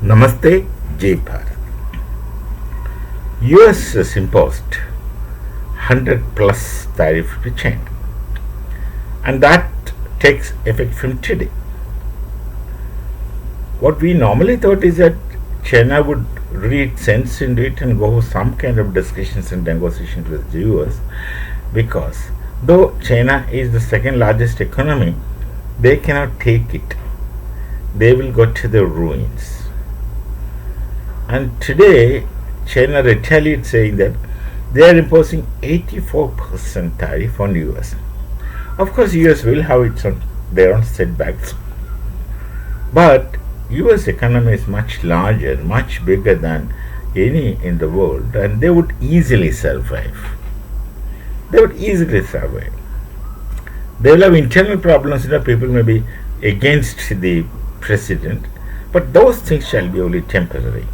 Namaste, Jai Bharat. US has imposed 100 plus tariff to China, and that takes effect from today. What we normally thought is that China would read sense into it and go some kind of discussions and negotiations with the US, because though China is the second largest economy, they cannot take it. They will go to the ruins. And today, China retaliates, saying that they are imposing 84% tariff on US. Of course, US will have their own setbacks, but US economy is much larger, much bigger than any in the world, and they would easily survive. They would easily survive. They will have internal problems. People may be against the president, but those things shall be only temporary.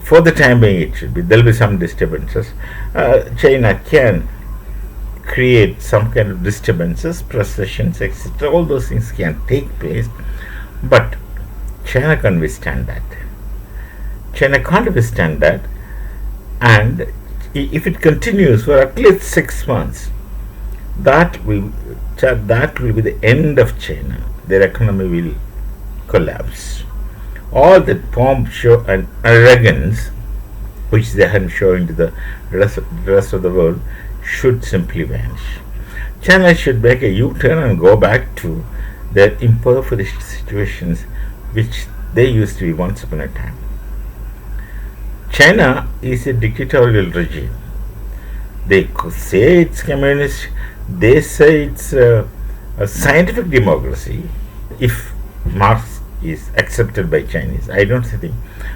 For the time being, it should be. There will be some disturbances. China can create some kind of disturbances, processions, etc. All those things can take place, but China can't withstand that. China can't withstand that, and if it continues for at least 6 months, that will be the end of China. Their economy will collapse. All that pomp, show, and arrogance which they are showing to the rest of the world should simply vanish. China should make a U-turn and go back to their impoverished situations which they used to be once upon a time. China is a dictatorial regime. They say it's communist, they say it's a scientific democracy. If Marx is accepted by Chinese, I don't think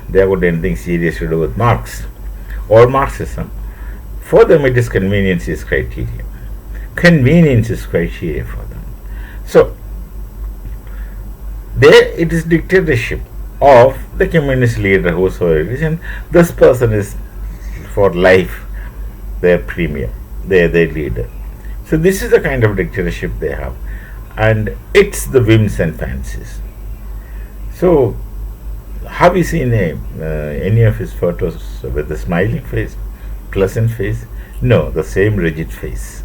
they have got anything serious to do with Marx or Marxism. For them, it is convenience is criteria. Convenience is criteria for them. So, there it is dictatorship of the communist leader, whosoever it is, and this person is for life their premier, their leader. So, this is the kind of dictatorship they have, and it's the whims and fancies. So, have you seen any of his photos with a smiling face, pleasant face? No, the same rigid face.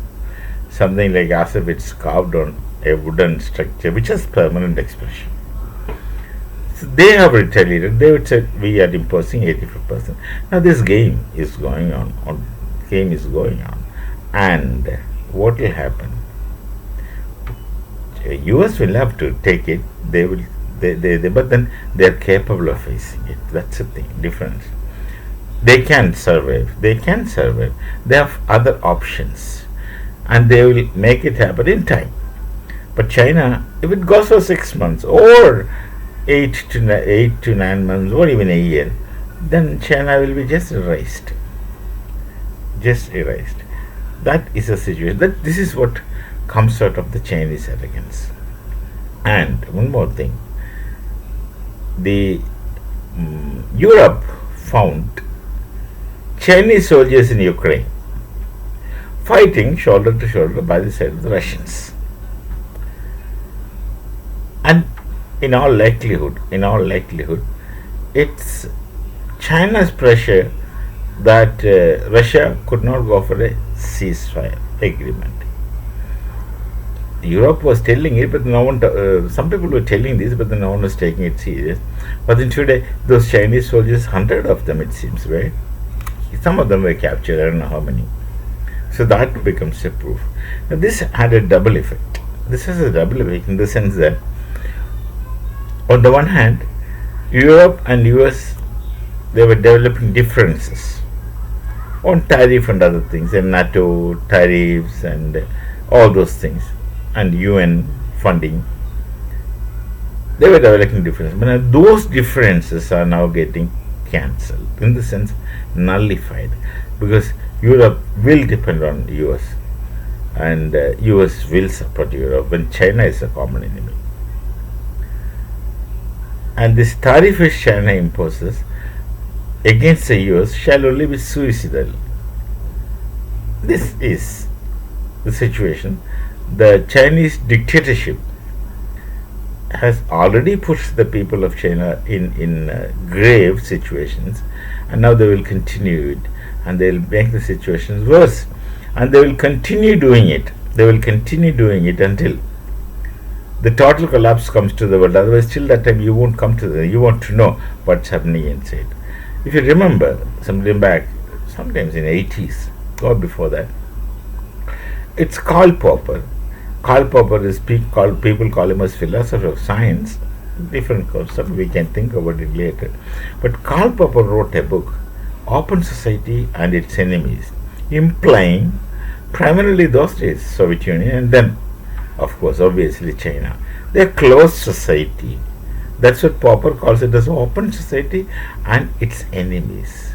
Something like as if it's carved on a wooden structure, which has permanent expression. So they have retaliated. They would say we are imposing 85%. Now this game is going on. And what will happen? US will have to take it. They will. But then they are capable of facing it. That's the thing, difference. They can survive. They have other options, and they will make it happen in time. But China, if it goes for 6 months or 8 to 9 months or even a year, then China will be just erased. That is a situation. This is what comes out of the Chinese arrogance. And one more thing. Europe found Chinese soldiers in Ukraine fighting shoulder to shoulder by the side of the Russians. And in all likelihood, it's China's pressure that Russia could not go for a ceasefire agreement. Europe was telling it, but no one. Some people were telling this, but no one was taking it serious. But then today, those Chinese soldiers, 100 of them, it seems, right? Some of them were captured. I don't know how many. So that becomes a proof. Now this had a double effect. This has a double effect in the sense that, on the one hand, Europe and US, they were developing differences on tariff and other things, and NATO tariffs and all those things, and UN funding. They were developing differences, but those differences are now getting cancelled, in the sense nullified, because Europe will depend on US, and US will support Europe when China is a common enemy. And this tariff which China imposes against the US shall only be suicidal. This is the situation. The Chinese dictatorship has already pushed the people of China in grave situations, and now they will continue it, and they will make the situations worse, and they will continue doing it. They will continue doing it until the total collapse comes to the world. Otherwise, till that time, you won't come to you want to know what's happening inside. If you remember, sometime back, sometimes in 80s or before that, it's Karl Popper. Karl Popper is people call him as philosopher of science. Different concept, we can think about it later. But Karl Popper wrote a book, Open Society and Its Enemies, implying primarily those days Soviet Union, and then of course obviously China. They're closed society. That's what Popper calls it, as open society and its enemies.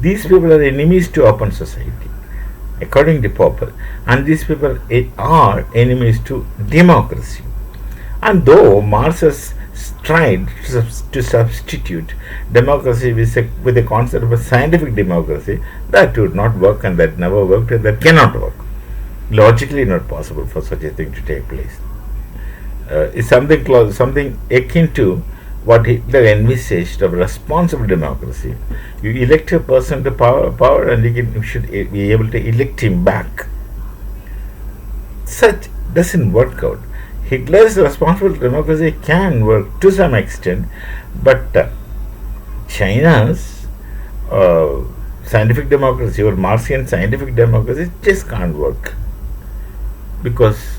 These people are enemies to open society, according to Popper, and these people are enemies to democracy. And though Marx has tried to substitute democracy with a concept of a scientific democracy, that would not work, and that never worked, and that cannot work. Logically not possible for such a thing to take place. It's something akin to what Hitler envisaged of responsible democracy. You elect a person to power, and you should be able to elect him back. Such doesn't work out. Hitler's responsible democracy can work to some extent, but China's scientific democracy or Marxian scientific democracy just can't work because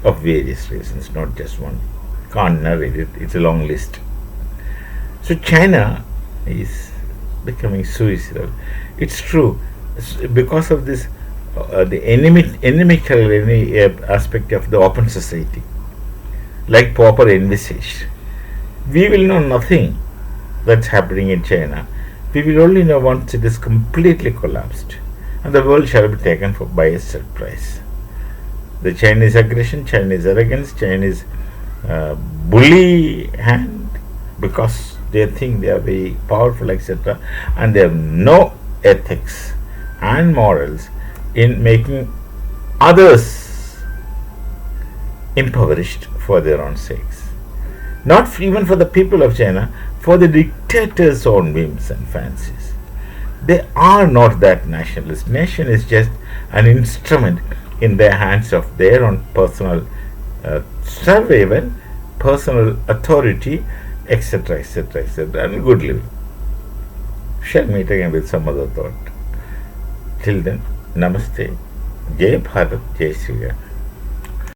of various reasons, not just one. Can't narrate it, it's a long list. So China is becoming suicidal. It's true, because of this the inimical aspect of the open society, like Popper envisaged. We will know nothing that's happening in China. We will only know once it is completely collapsed, and the world shall be taken by a surprise. The Chinese aggression, Chinese arrogance, Chinese bully hand, because they think they are very powerful, etc., and they have no ethics and morals in making others impoverished for their own sakes. Not even for the people of China, for the dictators' own whims and fancies. They are not that nationalist. Nation is just an instrument in their hands of their own personal survival, personal authority, etc., etc., etc., and good living. Shall meet again with some other thought. Till then, Namaste, Jai Bharat, Jai Shri Ram.